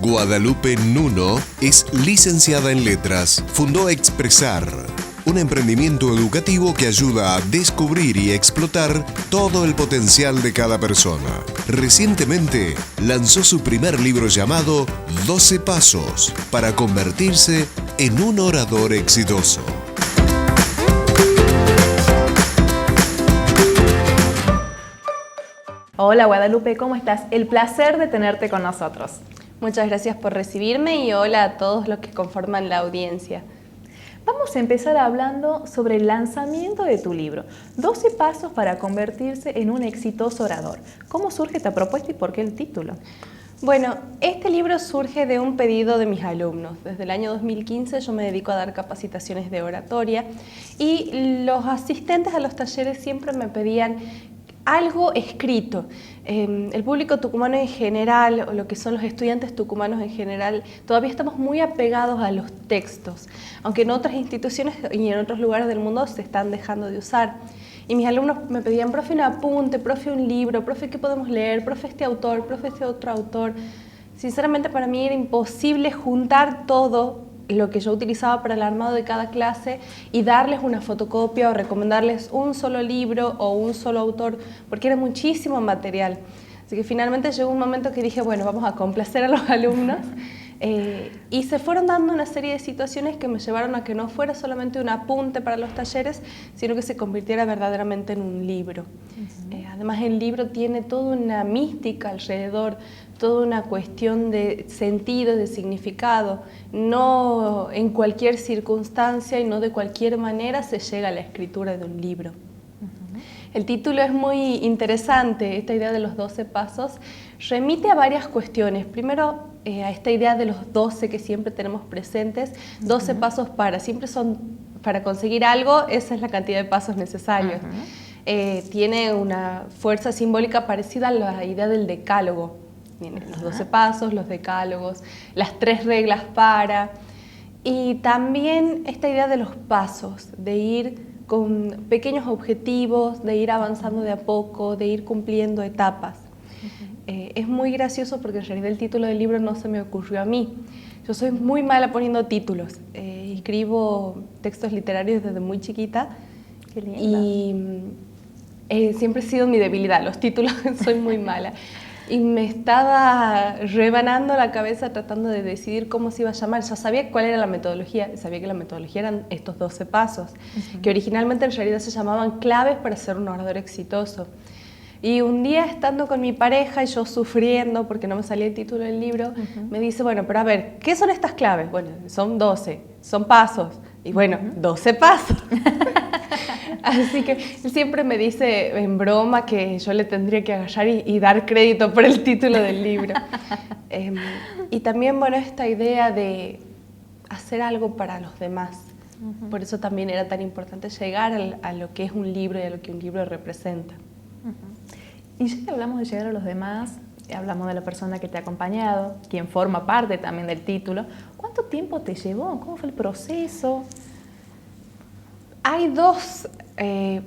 Guadalupe Nuno es licenciada en Letras. Fundó Expresar, un emprendimiento educativo que ayuda a descubrir y explotar todo el potencial de cada persona. Recientemente lanzó su primer libro llamado 12 Pasos para convertirse en un orador exitoso. Hola Guadalupe, ¿cómo estás? El placer de tenerte con nosotros. Muchas gracias por recibirme y hola a todos los que conforman la audiencia. Vamos a empezar hablando sobre el lanzamiento de tu libro, 12 pasos para convertirse en un exitoso orador. ¿Cómo surge esta propuesta y por qué el título? Bueno, este libro surge de un pedido de mis alumnos. Desde el año 2015 yo me dedico a dar capacitaciones de oratoria y los asistentes a los talleres siempre me pedían algo escrito. El público tucumano en general, o lo que son los estudiantes tucumanos en general, todavía estamos muy apegados a los textos, aunque en otras instituciones y en otros lugares del mundo se están dejando de usar. Y mis alumnos me pedían, profe, un apunte, profe, un libro, profe, ¿qué podemos leer? Profe, este autor, profe, este otro autor. Sinceramente, para mí era imposible juntar todo lo que yo utilizaba para el armado de cada clase y darles una fotocopia o recomendarles un solo libro o un solo autor, porque era muchísimo material. Así que finalmente llegó un momento que dije, bueno, vamos a complacer a los alumnos y se fueron dando una serie de situaciones que me llevaron a que no fuera solamente un apunte para los talleres, sino que se convirtiera verdaderamente en un libro. Además, el libro tiene toda una mística alrededor, toda una cuestión de sentido, de significado. No en cualquier circunstancia y no de cualquier manera se llega a la escritura de un libro. El título es muy interesante, esta idea de los 12 pasos remite a varias cuestiones. Primero, a esta idea de los 12 que siempre tenemos presentes, 12 pasos siempre son para conseguir algo, esa es la cantidad de pasos necesarios. Tiene una fuerza simbólica parecida a la idea del decálogo. Los 12 pasos, los decálogos, las 3 reglas para. Y también esta idea de los pasos, de ir con pequeños objetivos, de ir avanzando de a poco, de ir cumpliendo etapas. Es muy gracioso porque en realidad el título del libro no se me ocurrió a mí. Yo soy muy mala poniendo títulos. Escribo textos literarios desde muy chiquita. Qué linda. Y siempre ha sido mi debilidad, los títulos soy muy mala. Y me estaba rebanando la cabeza tratando de decidir cómo se iba a llamar. Ya sabía cuál era la metodología, sabía que la metodología eran estos 12 pasos, que originalmente en realidad se llamaban claves para ser un orador exitoso. Y un día estando con mi pareja y yo sufriendo porque no me salía el título del libro, me dice, bueno, pero a ver, ¿qué son estas claves? Bueno, son 12, son pasos. Y bueno, 12 pasos. Así que él siempre me dice en broma que yo le tendría que agarrar y dar crédito por el título del libro. Y también, bueno, esta idea de hacer algo para los demás. Por eso también era tan importante llegar a lo que es un libro y a lo que un libro representa. Y ya que hablamos de llegar a los demás, hablamos de la persona que te ha acompañado, quien forma parte también del título. ¿Cuánto tiempo te llevó? ¿Cómo fue el proceso? Hay dos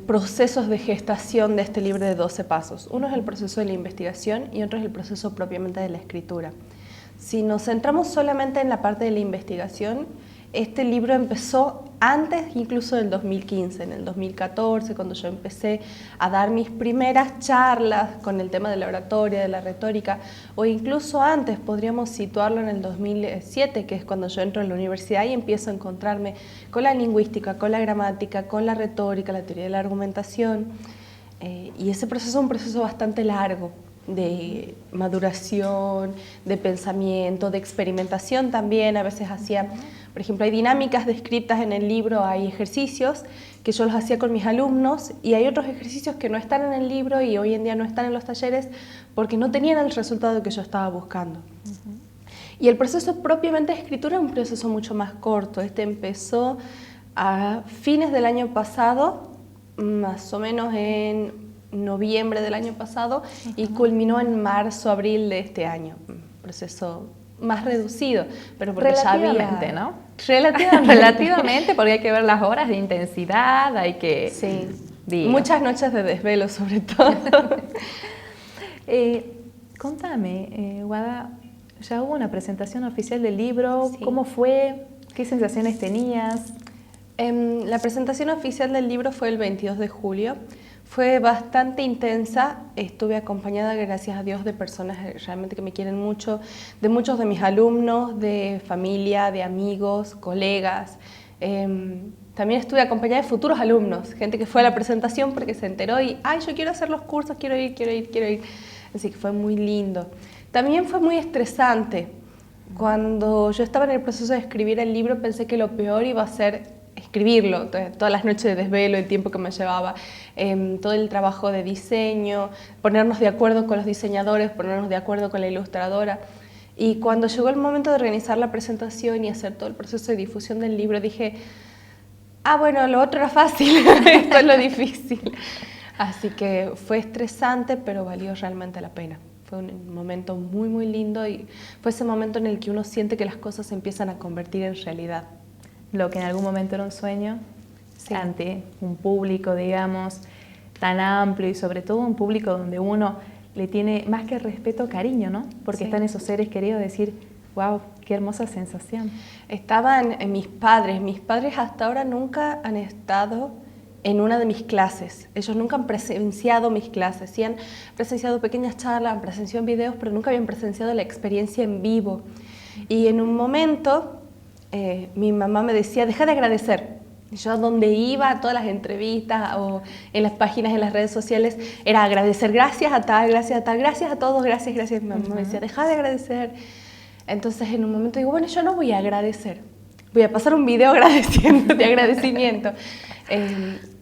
procesos de gestación de este libro de 12 pasos. Uno es el proceso de la investigación y otro es el proceso propiamente de la escritura. Si nos centramos solamente en la parte de la investigación, este libro empezó antes incluso del 2015, en el 2014, cuando yo empecé a dar mis primeras charlas con el tema de la oratoria, de la retórica, o incluso antes, podríamos situarlo en el 2007, que es cuando yo entro en la universidad y empiezo a encontrarme con la lingüística, con la gramática, con la retórica, la teoría de la argumentación, y ese proceso es un proceso bastante largo, de maduración, de pensamiento, de experimentación también. A veces hacía, por ejemplo, hay dinámicas descritas en el libro, hay ejercicios que yo los hacía con mis alumnos y hay otros ejercicios que no están en el libro y hoy en día no están en los talleres porque no tenían el resultado que yo estaba buscando. Y el proceso propiamente de escritura es un proceso mucho más corto. Este empezó a fines del año pasado, más o menos en noviembre del año pasado, y culminó en marzo, abril de este año. Un proceso más reducido, pero porque relativamente, ya había... ¿no? Relativamente, porque hay que ver las horas de intensidad, hay que... Sí, digo. muchas noches de desvelo sobre todo. Contame, Guada, Ya hubo una presentación oficial del libro. Sí. ¿Cómo fue? ¿Qué sensaciones tenías? La presentación oficial del libro fue el 22 de julio. Fue bastante intensa. Estuve acompañada, gracias a Dios, de personas realmente que me quieren mucho, de muchos de mis alumnos, de familia, de amigos, colegas. También estuve acompañada de futuros alumnos, gente que fue a la presentación porque se enteró y ¡ay, yo quiero hacer los cursos, quiero ir! Así que fue muy lindo. También fue muy estresante. Cuando yo estaba en el proceso de escribir el libro, pensé que lo peor iba a ser escribirlo, todas las noches de desvelo, el tiempo que me llevaba, todo el trabajo de diseño, ponernos de acuerdo con los diseñadores, ponernos de acuerdo con la ilustradora. Y cuando llegó el momento de organizar la presentación y hacer todo el proceso de difusión del libro, dije, bueno, lo otro era fácil, esto es lo difícil. Así que fue estresante, pero valió realmente la pena. Fue un momento muy, muy lindo y fue ese momento en el que uno siente que las cosas se empiezan a convertir en realidad. Lo que en algún momento era un sueño, Sí. ante un público, digamos, tan amplio y sobre todo un público donde uno le tiene más que respeto, cariño, ¿no? Porque Sí. están esos seres queridos, decir, wow, qué hermosa sensación. Estaban mis padres hasta ahora nunca han estado en una de mis clases, ellos nunca han presenciado mis clases, sí han presenciado pequeñas charlas, han presenciado videos, pero nunca habían presenciado la experiencia en vivo. Y en un momento mi mamá me decía, deja de agradecer. Yo donde iba a todas las entrevistas o en las páginas, en las redes sociales, era agradecer, gracias a tal, gracias a todos, gracias. Mi mamá me decía, deja de agradecer. Entonces en un momento digo, bueno, yo no voy a agradecer, voy a pasar un video agradeciendo, de agradecimiento.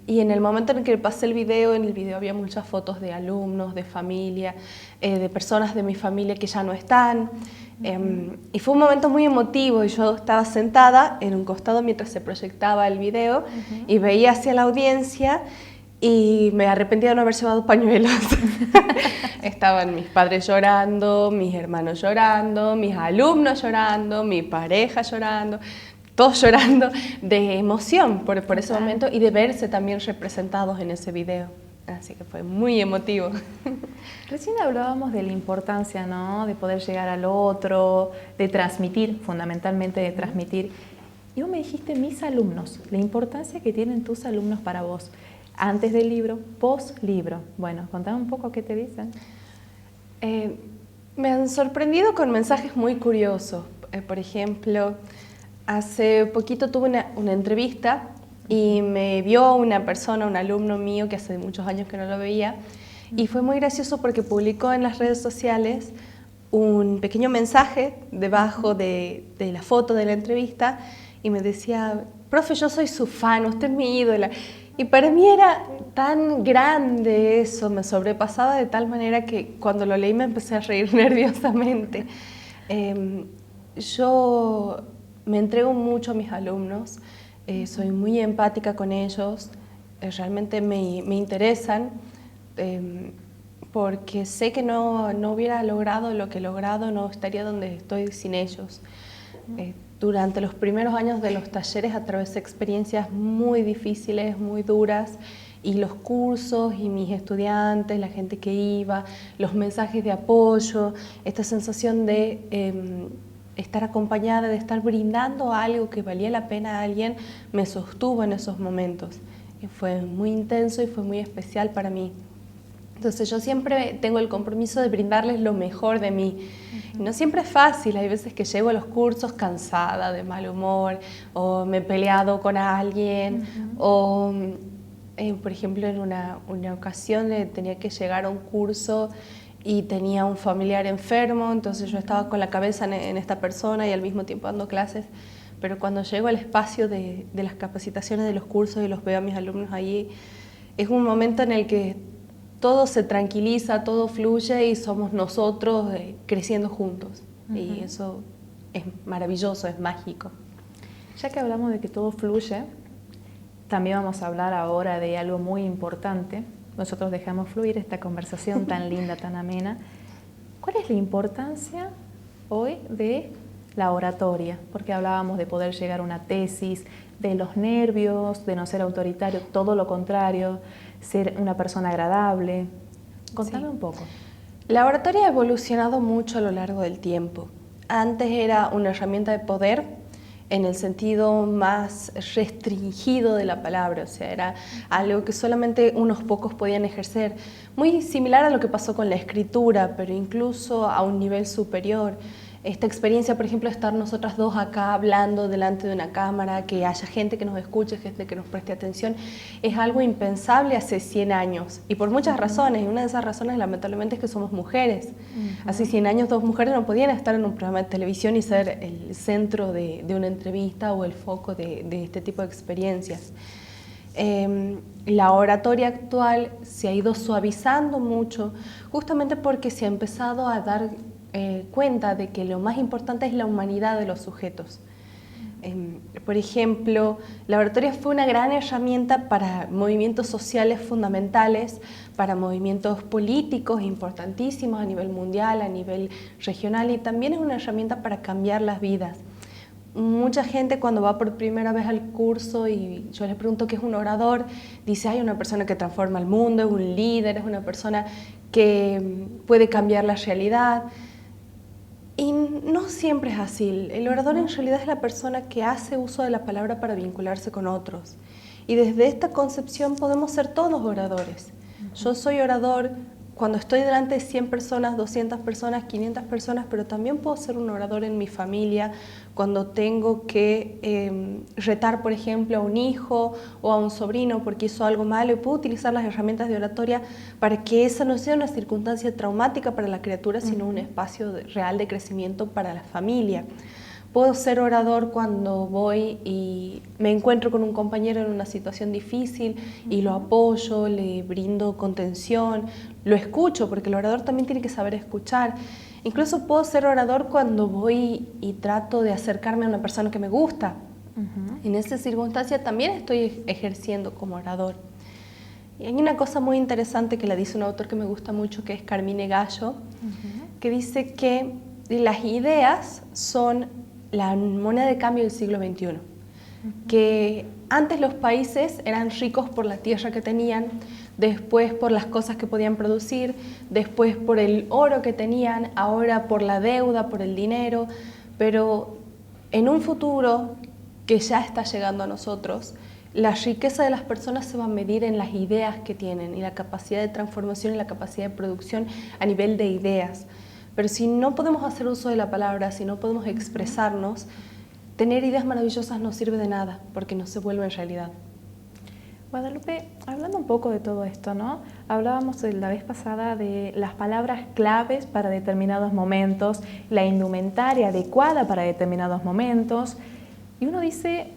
Y en el momento en que pasé el video, en el video había muchas fotos de alumnos, de familia, de personas de mi familia que ya no están. Y fue un momento muy emotivo y yo estaba sentada en un costado mientras se proyectaba el video y veía hacia la audiencia y me arrepentía de no haber llevado pañuelos. Estaban mis padres llorando, mis hermanos llorando, mis alumnos llorando, mi pareja llorando, todos llorando de emoción por ese momento y de verse también representados en ese video. Así que fue muy emotivo. Recién hablábamos de la importancia, ¿no?, de poder llegar al otro, de transmitir, fundamentalmente de transmitir. Y vos me dijiste mis alumnos, la importancia que tienen tus alumnos para vos, antes del libro, post libro. Bueno, contame un poco qué te dicen. Me han sorprendido con mensajes muy curiosos. Por ejemplo, hace poquito tuve una entrevista y me vio una persona, un alumno mío que hace muchos años que no lo veía y fue muy gracioso porque publicó en las redes sociales un pequeño mensaje debajo de la foto de la entrevista y me decía, profe, yo soy su fan, usted es mi ídola. Y para mí era tan grande eso, me sobrepasaba de tal manera que cuando lo leí me empecé a reír nerviosamente. Yo me entrego mucho a mis alumnos, soy muy empática con ellos, realmente me interesan, porque sé que no hubiera logrado lo que he logrado, no estaría donde estoy sin ellos. Durante los primeros años de los talleres atravesé experiencias muy difíciles, muy duras, y los cursos y mis estudiantes, la gente que iba, los mensajes de apoyo, esta sensación de estar acompañada, de estar brindando algo que valía la pena a alguien, me sostuvo en esos momentos. Y fue muy intenso y fue muy especial para mí. Entonces yo siempre tengo el compromiso de brindarles lo mejor de mí. Y no siempre es fácil, hay veces que llego a los cursos cansada, de mal humor, o me he peleado con alguien, o por ejemplo en una ocasión tenía que llegar a un curso y tenía un familiar enfermo, entonces yo estaba con la cabeza en esta persona y al mismo tiempo dando clases, pero cuando llego al espacio de las capacitaciones de los cursos y los veo a mis alumnos allí, es un momento en el que todo se tranquiliza, todo fluye y somos nosotros creciendo juntos. Y eso es maravilloso, es mágico. Ya que hablamos de que todo fluye, también vamos a hablar ahora de algo muy importante. Nosotros dejamos fluir esta conversación tan linda, tan amena. ¿Cuál es la importancia hoy de la oratoria? Porque hablábamos de poder llegar a una tesis, de los nervios, de no ser autoritario, todo lo contrario, ser una persona agradable. Contame un poco. La oratoria ha evolucionado mucho a lo largo del tiempo. Antes era una herramienta de poder en el sentido más restringido de la palabra, o sea, era algo que solamente unos pocos podían ejercer, muy similar a lo que pasó con la escritura, pero incluso a un nivel superior. Esta experiencia, por ejemplo, de estar nosotras dos acá hablando delante de una cámara, que haya gente que nos escuche, gente que nos preste atención, es algo impensable hace 100 años, y por muchas razones, y una de esas razones lamentablemente es que somos mujeres. Hace 100 años 2 mujeres no podían estar en un programa de televisión y ser el centro de una entrevista o el foco de este tipo de experiencias. La oratoria actual se ha ido suavizando mucho, justamente porque se ha empezado a dar cuenta de que lo más importante es la humanidad de los sujetos. Por ejemplo, la oratoria fue una gran herramienta para movimientos sociales fundamentales, para movimientos políticos importantísimos a nivel mundial, a nivel regional, y también es una herramienta para cambiar las vidas. Mucha gente cuando va por primera vez al curso y yo les pregunto qué es un orador, dice, hay una persona que transforma el mundo, es un líder, es una persona que puede cambiar la realidad. Y no siempre es así. El orador en realidad es la persona que hace uso de la palabra para vincularse con otros. Y desde esta concepción podemos ser todos oradores. Yo soy orador cuando estoy delante de 100 personas, 200 personas, 500 personas, pero también puedo ser un orador en mi familia cuando tengo que retar, por ejemplo, a un hijo o a un sobrino porque hizo algo malo, y puedo utilizar las herramientas de oratoria para que esa no sea una circunstancia traumática para la criatura, sino un espacio real de crecimiento para la familia. Puedo ser orador cuando voy y me encuentro con un compañero en una situación difícil y lo apoyo, le brindo contención, lo escucho, porque el orador también tiene que saber escuchar. Incluso puedo ser orador cuando voy y trato de acercarme a una persona que me gusta. En esa circunstancia también estoy ejerciendo como orador. Y hay una cosa muy interesante que la dice un autor que me gusta mucho, que es Carmine Gallo, que dice que las ideas son la moneda de cambio del siglo XXI, que antes los países eran ricos por la tierra que tenían, después por las cosas que podían producir, después por el oro que tenían, ahora por la deuda, por el dinero, pero en un futuro que ya está llegando a nosotros, la riqueza de las personas se va a medir en las ideas que tienen y la capacidad de transformación y la capacidad de producción a nivel de ideas. Pero si no podemos hacer uso de la palabra, si no podemos expresarnos, tener ideas maravillosas no sirve de nada, porque no se vuelven realidad. Guadalupe, hablando un poco de todo esto, ¿no? Hablábamos la vez pasada de las palabras claves para determinados momentos, la indumentaria adecuada para determinados momentos, y uno dice,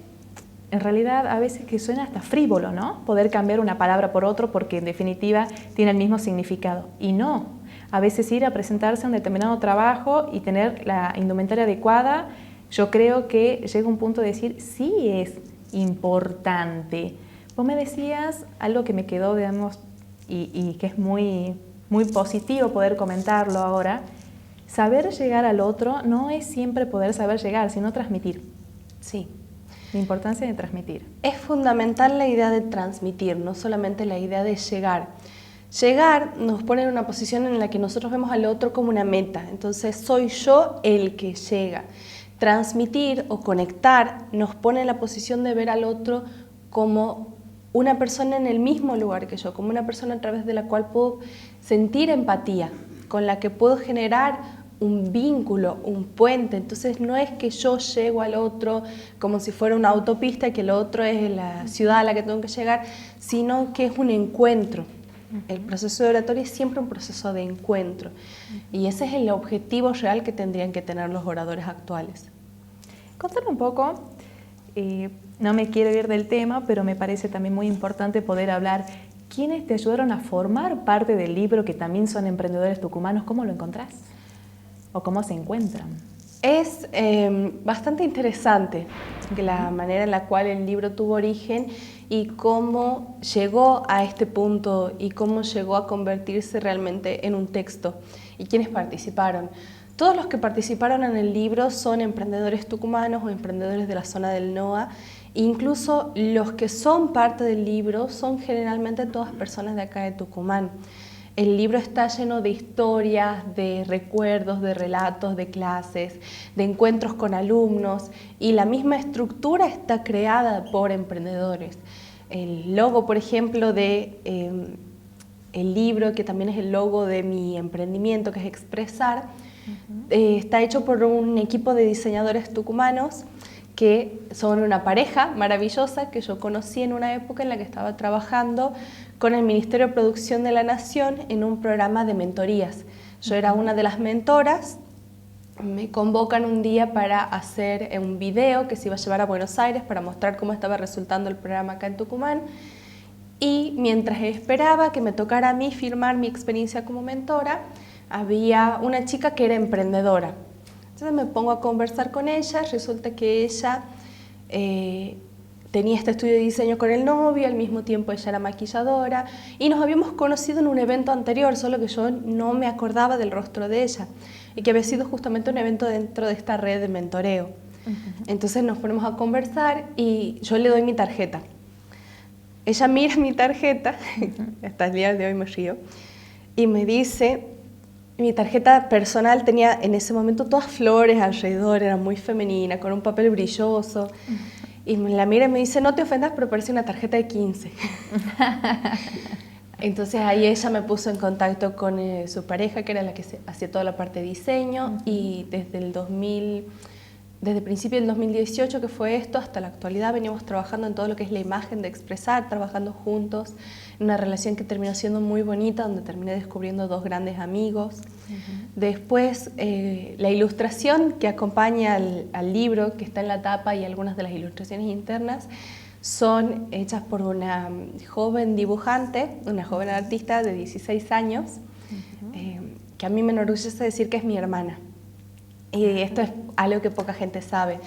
en realidad a veces que suena hasta frívolo, ¿no? Poder cambiar una palabra por otro porque en definitiva tiene el mismo significado, y no. A veces ir a presentarse a un determinado trabajo y tener la indumentaria adecuada, yo creo que llega un punto de decir, sí es importante. Vos me decías algo que me quedó, digamos, y que es muy, muy positivo poder comentarlo ahora. Saber llegar al otro no es siempre poder saber llegar, sino transmitir. Sí. La importancia de transmitir. Es fundamental la idea de transmitir, no solamente la idea de llegar. Llegar nos pone en una posición en la que nosotros vemos al otro como una meta, entonces soy yo el que llega. Transmitir o conectar nos pone en la posición de ver al otro como una persona en el mismo lugar que yo, como una persona a través de la cual puedo sentir empatía, con la que puedo generar un vínculo, un puente. Entonces no es que yo llego al otro como si fuera una autopista y que el otro es la ciudad a la que tengo que llegar, sino que es un encuentro. El proceso de oratoria es siempre un proceso de encuentro y ese es el objetivo real que tendrían que tener los oradores actuales. Contame un poco, no me quiero ir del tema, pero me parece también muy importante poder hablar. ¿Quiénes te ayudaron a formar parte del libro, que también son emprendedores tucumanos? ¿Cómo lo encontrás? ¿O cómo se encuentran? Es bastante interesante la manera en la cual el libro tuvo origen y cómo llegó a este punto y cómo llegó a convertirse realmente en un texto y quiénes participaron. Todos los que participaron en el libro son emprendedores tucumanos o emprendedores de la zona del NOA. Incluso los que son parte del libro son generalmente todas personas de acá de Tucumán. El libro está lleno de historias, de recuerdos, de relatos, de clases, de encuentros con alumnos, y la misma estructura está creada por emprendedores. El logo, por ejemplo, de el libro, que también es el logo de mi emprendimiento, que es Expresar, está hecho por un equipo de diseñadores tucumanos que son una pareja maravillosa que yo conocí en una época en la que estaba trabajando con el Ministerio de Producción de la Nación en un programa de mentorías. Yo era una de las mentoras, me convocan un día para hacer un video que se iba a llevar a Buenos Aires para mostrar cómo estaba resultando el programa acá en Tucumán, y mientras esperaba que me tocara a mí firmar mi experiencia como mentora, había una chica que era emprendedora. Entonces me pongo a conversar con ella, resulta que ella tenía este estudio de diseño con el novio, al mismo tiempo ella era maquilladora, y nos habíamos conocido en un evento anterior, solo que yo no me acordaba del rostro de ella, y que había sido justamente un evento dentro de esta red de mentoreo. Entonces nos ponemos a conversar y yo le doy mi tarjeta. Ella mira mi tarjeta, hasta el día de hoy me río, y me dice... Mi tarjeta personal tenía en ese momento todas flores alrededor, era muy femenina, con un papel brilloso. Y me la mira y me dice, no te ofendas, pero parece una tarjeta de 15. Entonces ahí ella me puso en contacto con su pareja, que era la que hacía toda la parte de diseño, y desde el principio del 2018, que fue esto, hasta la actualidad veníamos trabajando en todo lo que es la imagen de Expresar, trabajando juntos, en una relación que terminó siendo muy bonita, donde terminé descubriendo dos grandes amigos. Después, la ilustración que acompaña al libro, que está en la tapa, y algunas de las ilustraciones internas, son hechas por una joven dibujante, una joven artista de 16 años, que a mí me enorgullece decir que es mi hermana. Y esto es algo que poca gente sabe.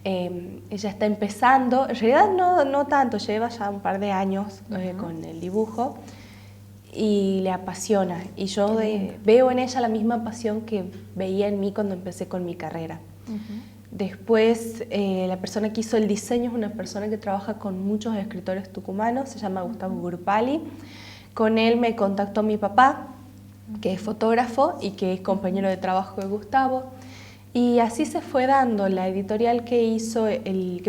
Ella está empezando, en realidad no tanto, lleva ya un par de años con el dibujo y le apasiona. Y yo veo en ella la misma pasión que veía en mí cuando empecé con mi carrera. Después, la persona que hizo el diseño es una persona que trabaja con muchos escritores tucumanos, se llama Gustavo Gurpali. Con él me contactó mi papá, que es fotógrafo y que es compañero de trabajo de Gustavo. Y así se fue dando. La editorial que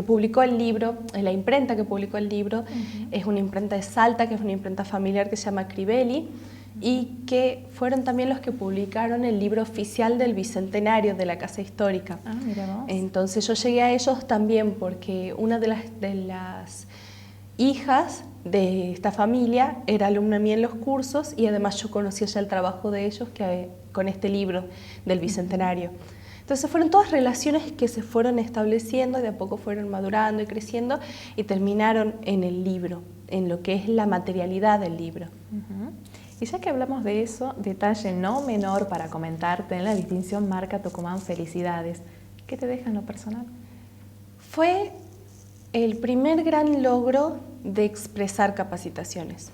publicó el libro, la imprenta que publicó el libro, es una imprenta de Salta, que es una imprenta familiar que se llama Crivelli, y que fueron también los que publicaron el libro oficial del Bicentenario de la Casa Histórica. Ah, mira vos. Entonces yo llegué a ellos también porque una de las hijas de esta familia era alumna mía en los cursos, y además yo conocía ya el trabajo de ellos con este libro del Bicentenario. Entonces fueron todas relaciones que se fueron estableciendo y de a poco fueron madurando y creciendo y terminaron en el libro, en lo que es la materialidad del libro. Y ya que hablamos de eso, detalle no menor para comentarte en la distinción Marca Tucumán Felicidades. ¿Qué te deja en lo personal? Fue el primer gran logro de Expresar Capacitaciones.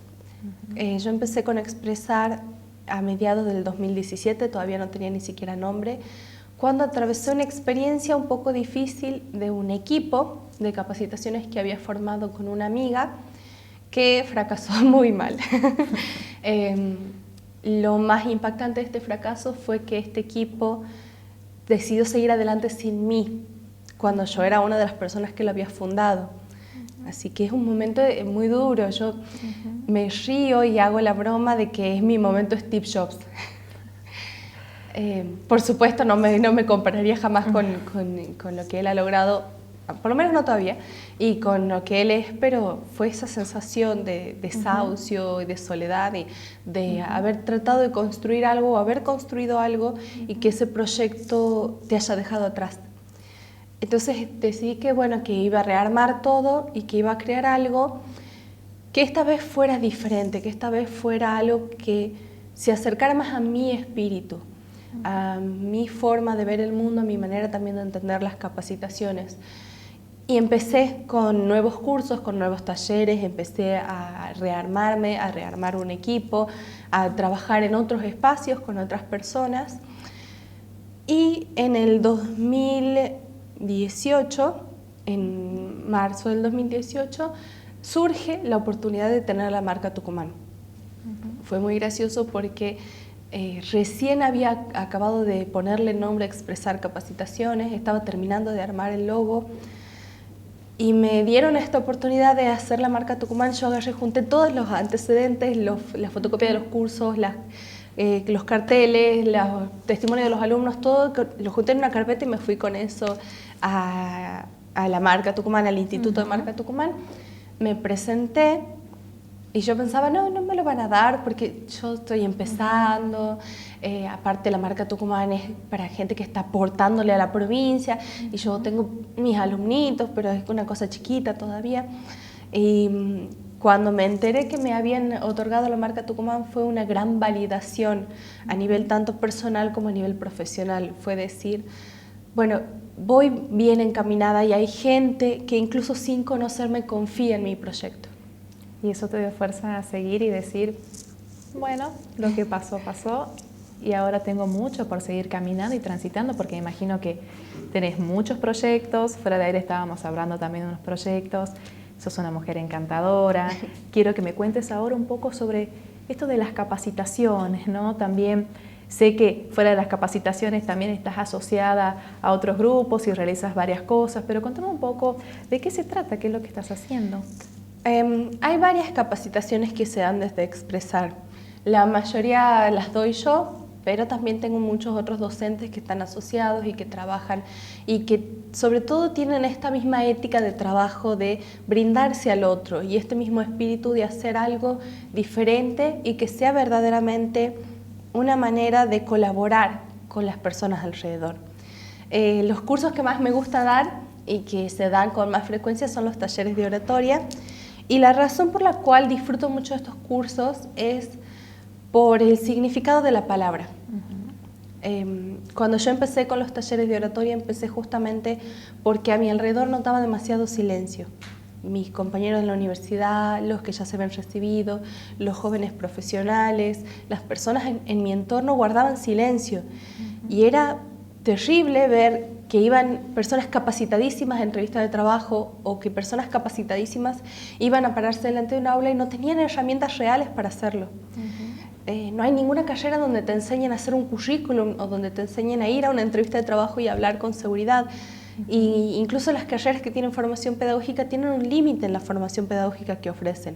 Yo empecé con Expresar a mediados del 2017, todavía no tenía ni siquiera nombre, cuando atravesé una experiencia un poco difícil de un equipo de capacitaciones que había formado con una amiga que fracasó muy mal. Lo más impactante de este fracaso fue que este equipo decidió seguir adelante sin mí, cuando yo era una de las personas que lo había fundado. Así que es un momento muy duro. Yo me río y hago la broma de que es mi momento Steve Jobs. Por supuesto no me compararía jamás con lo que él ha logrado, por lo menos no todavía, y con lo que él es, pero fue esa sensación de desahucio y de soledad, y de haber tratado de construir algo, o haber construido algo, y que ese proyecto te haya dejado atrás. Entonces decidí que iba a rearmar todo y que iba a crear algo que esta vez fuera diferente, que esta vez fuera algo que se acercara más a mi espíritu, a mi forma de ver el mundo, a mi manera también de entender las capacitaciones. Y empecé con nuevos cursos, con nuevos talleres, empecé a rearmarme, a rearmar un equipo, a trabajar en otros espacios con otras personas. Y en el 2018, en marzo del 2018, surge la oportunidad de tener la marca Tucumán. fue muy gracioso porque recién había acabado de ponerle nombre a Expresar Capacitaciones, estaba terminando de armar el logo y me dieron esta oportunidad de hacer la marca Tucumán. Yo agarré, junté todos los antecedentes, la fotocopia de los cursos, los carteles, los testimonios de los alumnos, todo lo junté en una carpeta y me fui con eso a la marca Tucumán, al Instituto de Marca Tucumán. Me presenté y yo pensaba, no me lo van a dar porque yo estoy empezando, aparte la marca Tucumán es para gente que está aportándole a la provincia y yo tengo mis alumnitos, pero es una cosa chiquita todavía. Y cuando me enteré que me habían otorgado la marca Tucumán fue una gran validación a nivel tanto personal como a nivel profesional. Fue decir, bueno, voy bien encaminada y hay gente que incluso sin conocerme confía en mi proyecto. Y eso te dio fuerza a seguir y decir, bueno, lo que pasó, pasó y ahora tengo mucho por seguir caminando y transitando, porque me imagino que tenés muchos proyectos, fuera de aire estábamos hablando también de unos proyectos, sos una mujer encantadora. Quiero que me cuentes ahora un poco sobre esto de las capacitaciones, ¿no? También sé que fuera de las capacitaciones también estás asociada a otros grupos y realizas varias cosas, pero contame un poco de qué se trata, qué es lo que estás haciendo. Hay varias capacitaciones que se dan desde Expresar. La mayoría las doy yo, pero también tengo muchos otros docentes que están asociados y que trabajan y que sobre todo tienen esta misma ética de trabajo de brindarse al otro y este mismo espíritu de hacer algo diferente y que sea verdaderamente una manera de colaborar con las personas alrededor. Los cursos que más me gusta dar y que se dan con más frecuencia son los talleres de oratoria. Y la razón por la cual disfruto mucho de estos cursos es por el significado de la palabra. Cuando yo empecé con los talleres de oratoria, empecé justamente porque a mi alrededor notaba demasiado silencio. Mis compañeros en la universidad, los que ya se habían recibido, los jóvenes profesionales, las personas en mi entorno guardaban silencio. Y era terrible ver que iban personas capacitadísimas a entrevistas de trabajo o que personas capacitadísimas iban a pararse delante de un aula y no tenían herramientas reales para hacerlo. No hay ninguna carrera donde te enseñen a hacer un currículum o donde te enseñen a ir a una entrevista de trabajo y hablar con seguridad. Y incluso las carreras que tienen formación pedagógica tienen un límite en la formación pedagógica que ofrecen.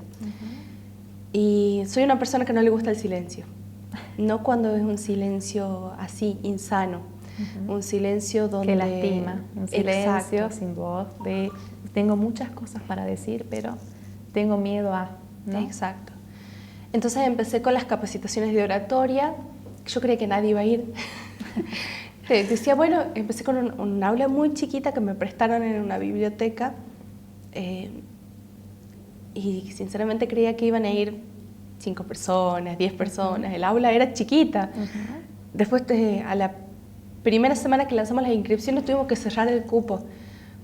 Y soy una persona que no le gusta el silencio. No cuando es un silencio así, insano. Un silencio donde... Que lastima, un silencio. Exacto. Sin voz, de tengo muchas cosas para decir, pero tengo miedo a... ¿no? Exacto. Entonces empecé con las capacitaciones de oratoria, yo creía que nadie iba a ir. Decía, bueno, empecé con un aula muy chiquita que me prestaron en una biblioteca y sinceramente creía que iban a ir 5 personas, 10 personas, el aula era chiquita. Después a la primera semana que lanzamos las inscripciones tuvimos que cerrar el cupo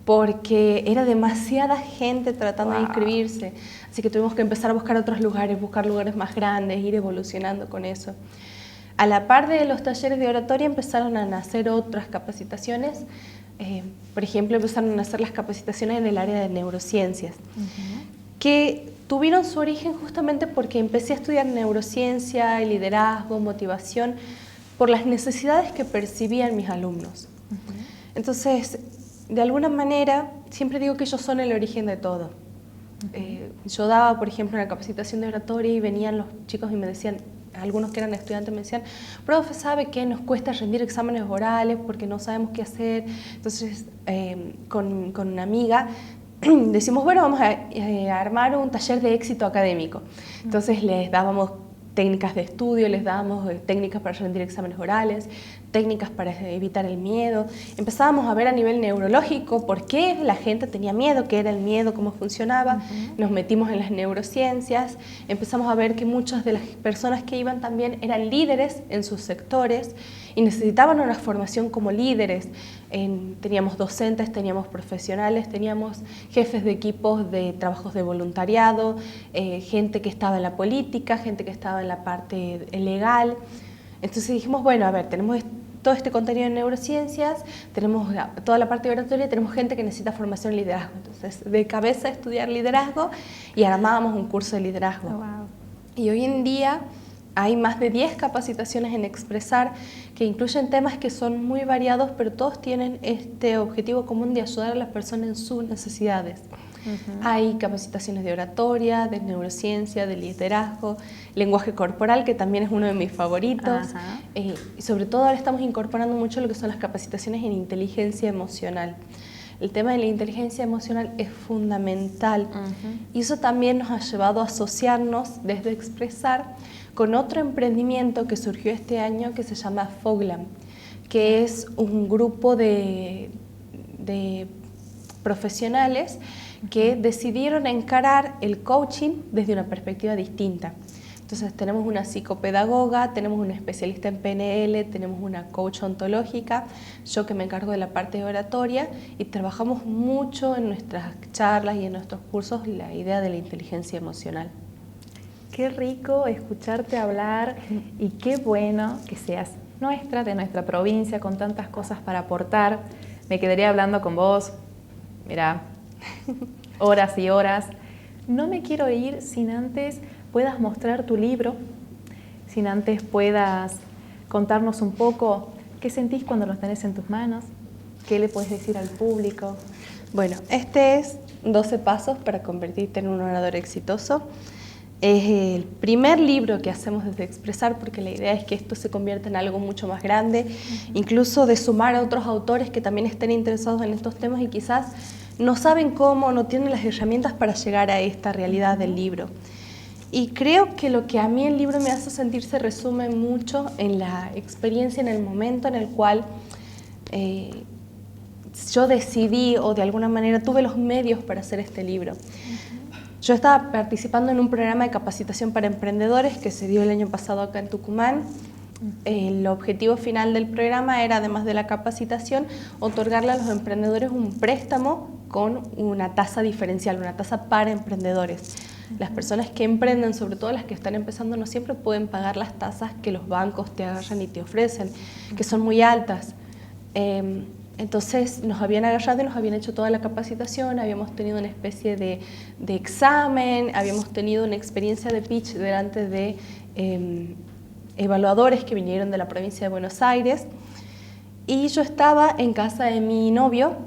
porque era demasiada gente tratando de inscribirse, así que tuvimos que empezar a buscar otros lugares, buscar lugares más grandes, ir evolucionando con eso. A la par de los talleres de oratoria empezaron a nacer otras capacitaciones, por ejemplo empezaron a nacer las capacitaciones en el área de neurociencias, que tuvieron su origen justamente porque empecé a estudiar neurociencia, liderazgo, motivación, por las necesidades que percibían mis alumnos. Entonces, de alguna manera, siempre digo que ellos son el origen de todo. Yo daba, por ejemplo, una capacitación de oratoria y venían los chicos y me decían, algunos que eran estudiantes me decían, profe, ¿sabe qué? Nos cuesta rendir exámenes orales porque no sabemos qué hacer. Entonces, con una amiga decimos, bueno, vamos a armar un taller de éxito académico. Entonces les dábamos técnicas de estudio, les dábamos técnicas para rendir exámenes orales, técnicas para evitar el miedo. Empezábamos a ver a nivel neurológico por qué la gente tenía miedo, qué era el miedo, cómo funcionaba. Nos metimos en las neurociencias, empezamos a ver que muchas de las personas que iban también eran líderes en sus sectores y necesitaban una formación como líderes. Teníamos docentes, teníamos profesionales, teníamos jefes de equipos de trabajos de voluntariado, gente que estaba en la política, gente que estaba en la parte legal. Entonces dijimos, bueno, a ver, tenemos todo este contenido en neurociencias, tenemos toda la parte de oratoria, tenemos gente que necesita formación en liderazgo. Entonces, de cabeza a estudiar liderazgo y armábamos un curso de liderazgo. Oh, wow. Y hoy en día Hay más de 10 capacitaciones en Expresar que incluyen temas que son muy variados, pero todos tienen este objetivo común de ayudar a las personas en sus necesidades. Hay capacitaciones de oratoria, de neurociencia, de liderazgo, lenguaje corporal, que también es uno de mis favoritos. Y sobre todo ahora estamos incorporando mucho lo que son las capacitaciones en inteligencia emocional. El tema de la inteligencia emocional es fundamental y eso también nos ha llevado a asociarnos desde Expresar con otro emprendimiento que surgió este año que se llama Foglam, que es un grupo de profesionales que decidieron encarar el coaching desde una perspectiva distinta. Entonces tenemos una psicopedagoga, tenemos una especialista en PNL, tenemos una coach ontológica, yo que me encargo de la parte de oratoria, y trabajamos mucho en nuestras charlas y en nuestros cursos la idea de la inteligencia emocional. Qué rico escucharte hablar y qué bueno que seas nuestra, de nuestra provincia, con tantas cosas para aportar. Me quedaría hablando con vos, mira, horas y horas. No me quiero ir sin antes puedas mostrar tu libro, sin antes puedas contarnos un poco qué sentís cuando los tenés en tus manos, qué le puedes decir al público. Bueno, este es 12 pasos para convertirte en un orador exitoso. Es el primer libro que hacemos desde Expresar, porque la idea es que esto se convierta en algo mucho más grande, incluso de sumar a otros autores que también estén interesados en estos temas y quizás no saben cómo, no tienen las herramientas para llegar a esta realidad del libro. Y creo que lo que a mí el libro me hace sentir se resume mucho en la experiencia, en el momento en el cual yo decidí o de alguna manera tuve los medios para hacer este libro. Yo estaba participando en un programa de capacitación para emprendedores que se dio el año pasado acá en Tucumán. El objetivo final del programa era, además de la capacitación, otorgarle a los emprendedores un préstamo con una tasa diferencial, una tasa para emprendedores. Las personas que emprenden, sobre todo las que están empezando, no siempre pueden pagar las tasas que los bancos te agarran y te ofrecen, que son muy altas. Entonces nos habían agarrado y nos habían hecho toda la capacitación, habíamos tenido una especie de examen, habíamos tenido una experiencia de pitch delante de evaluadores que vinieron de la provincia de Buenos Aires, y yo estaba en casa de mi novio,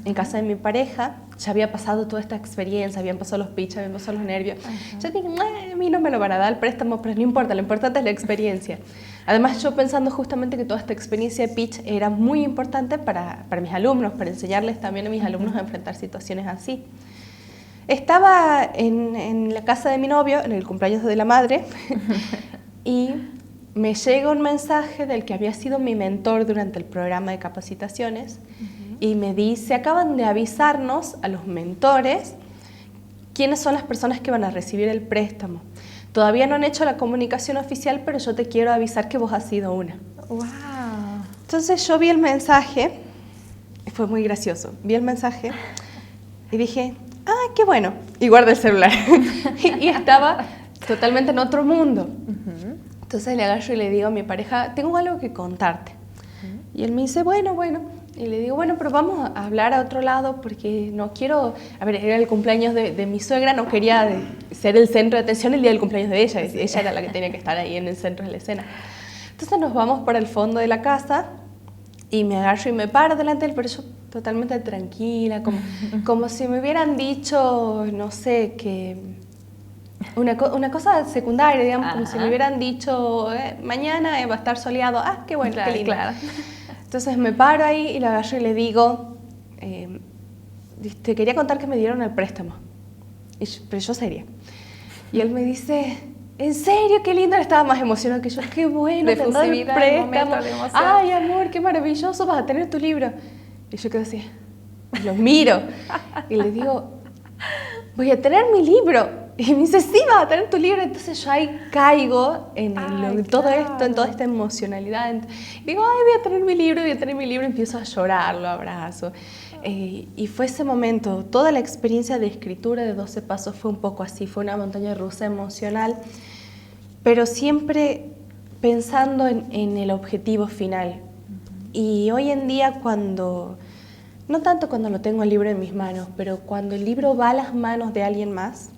en casa de mi pareja. Ya había pasado toda esta experiencia, habían pasado los pitch, habían pasado los nervios. Yo dije, a mí no me lo van a dar el préstamo, pero no importa, lo importante es la experiencia. Además, yo pensando justamente que toda esta experiencia de pitch era muy importante para mis alumnos, para enseñarles también a mis alumnos a enfrentar situaciones así. Estaba en la casa de mi novio, en el cumpleaños de la madre, y me llega un mensaje del que había sido mi mentor durante el programa de capacitaciones, y me dice, acaban de avisarnos a los mentores quiénes son las personas que van a recibir el préstamo. Todavía no han hecho la comunicación oficial, pero yo te quiero avisar que vos has sido una. ¡Wow! Entonces yo vi el mensaje, y fue muy gracioso, vi el mensaje y dije, qué bueno, y guardé el celular. y estaba totalmente en otro mundo. Entonces le agarro y le digo a mi pareja, tengo algo que contarte. Y él me dice, bueno. Y le digo, bueno, pero vamos a hablar a otro lado porque no quiero... A ver, era el cumpleaños de mi suegra, no quería ser el centro de atención el día del cumpleaños de ella. Ella era la que tenía que estar ahí en el centro de la escena. Entonces nos vamos para el fondo de la casa y me agarro y me paro delante del, pero yo totalmente tranquila, como si me hubieran dicho, no sé, que... Una cosa secundaria, digamos, como si me hubieran dicho, mañana va a estar soleado. Qué bueno, claro, qué lindo. Claro. Entonces me paro ahí y le agarro y le digo, te quería contar que me dieron el préstamo. Pero yo seria. Y él me dice, ¿en serio? Qué lindo. Él estaba más emocionado que yo. Qué bueno, te han dado el préstamo. Ay, amor, qué maravilloso, vas a tener tu libro. Y yo quedo así, y lo miro y le digo, voy a tener mi libro. Y me dice, sí, vas a tener tu libro. Entonces yo ahí caigo en todo esto, en toda esta emocionalidad. Digo, voy a tener mi libro, empiezo a llorar, lo abrazo. Y fue ese momento, toda la experiencia de escritura de 12 pasos fue un poco así, fue una montaña rusa emocional, pero siempre pensando en el objetivo final. Y hoy en día no tanto cuando lo tengo el libro en mis manos, pero cuando el libro va a las manos de alguien más,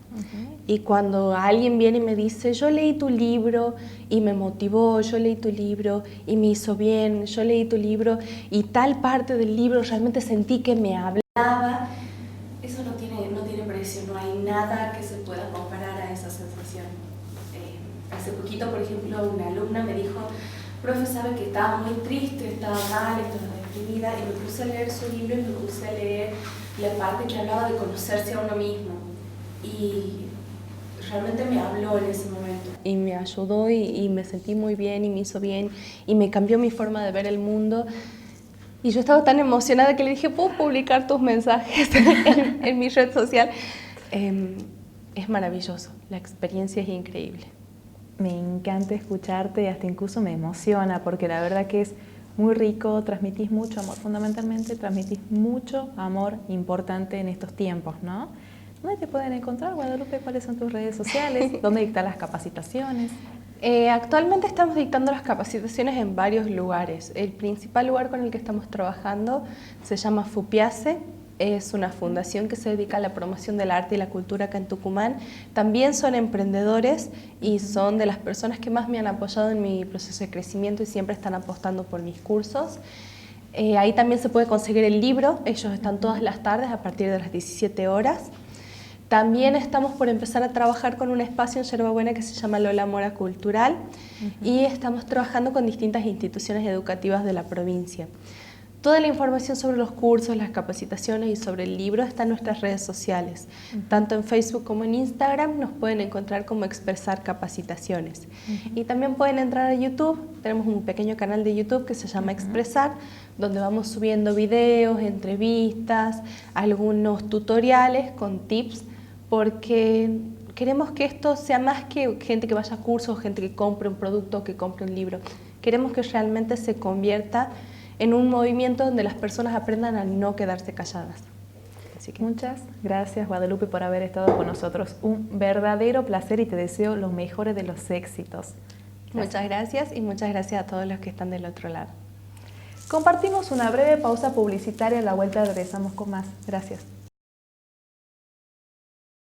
Y cuando alguien viene y me dice, yo leí tu libro y me motivó, yo leí tu libro y me hizo bien, yo leí tu libro y tal parte del libro realmente sentí que me hablaba, eso no tiene precio, no hay nada que se pueda comparar a esa sensación. Hace poquito, por ejemplo, una alumna me dijo, profe, sabe que estaba muy triste, estaba mal, estaba deprimida, y me puse a leer su libro y me puse a leer la parte que hablaba de conocerse a uno mismo. Y realmente me habló en ese momento. Y me ayudó y me sentí muy bien y me hizo bien y me cambió mi forma de ver el mundo. Y yo estaba tan emocionada que le dije, ¿puedo publicar tus mensajes en mi red social? Es maravilloso, la experiencia es increíble. Me encanta escucharte y hasta incluso me emociona porque la verdad que es muy rico, transmitís mucho amor, fundamentalmente transmitís mucho amor importante en estos tiempos, ¿no? ¿Dónde te pueden encontrar, Guadalupe? ¿Cuáles son tus redes sociales? ¿Dónde dictan las capacitaciones? Actualmente estamos dictando las capacitaciones en varios lugares. El principal lugar con el que estamos trabajando se llama FUPIACE. Es una fundación que se dedica a la promoción del arte y la cultura acá en Tucumán. También son emprendedores y son de las personas que más me han apoyado en mi proceso de crecimiento y siempre están apostando por mis cursos. Ahí también se puede conseguir el libro. Ellos están todas las tardes a partir de las 17 horas. También estamos por empezar a trabajar con un espacio en Yerba Buena que se llama Lola Mora Cultural y estamos trabajando con distintas instituciones educativas de la provincia. Toda la información sobre los cursos, las capacitaciones y sobre el libro está en nuestras redes sociales. Tanto en Facebook como en Instagram nos pueden encontrar como Expresar Capacitaciones. Y también pueden entrar a YouTube. Tenemos un pequeño canal de YouTube que se llama Expresar, donde vamos subiendo videos, entrevistas, algunos tutoriales con tips, porque queremos que esto sea más que gente que vaya a cursos, gente que compre un producto, que compre un libro. Queremos que realmente se convierta en un movimiento donde las personas aprendan a no quedarse calladas. Así que muchas gracias, Guadalupe, por haber estado con nosotros. Un verdadero placer y te deseo los mejores de los éxitos. Muchas gracias y muchas gracias a todos los que están del otro lado. Compartimos una breve pausa publicitaria, a la vuelta regresamos con más. Gracias.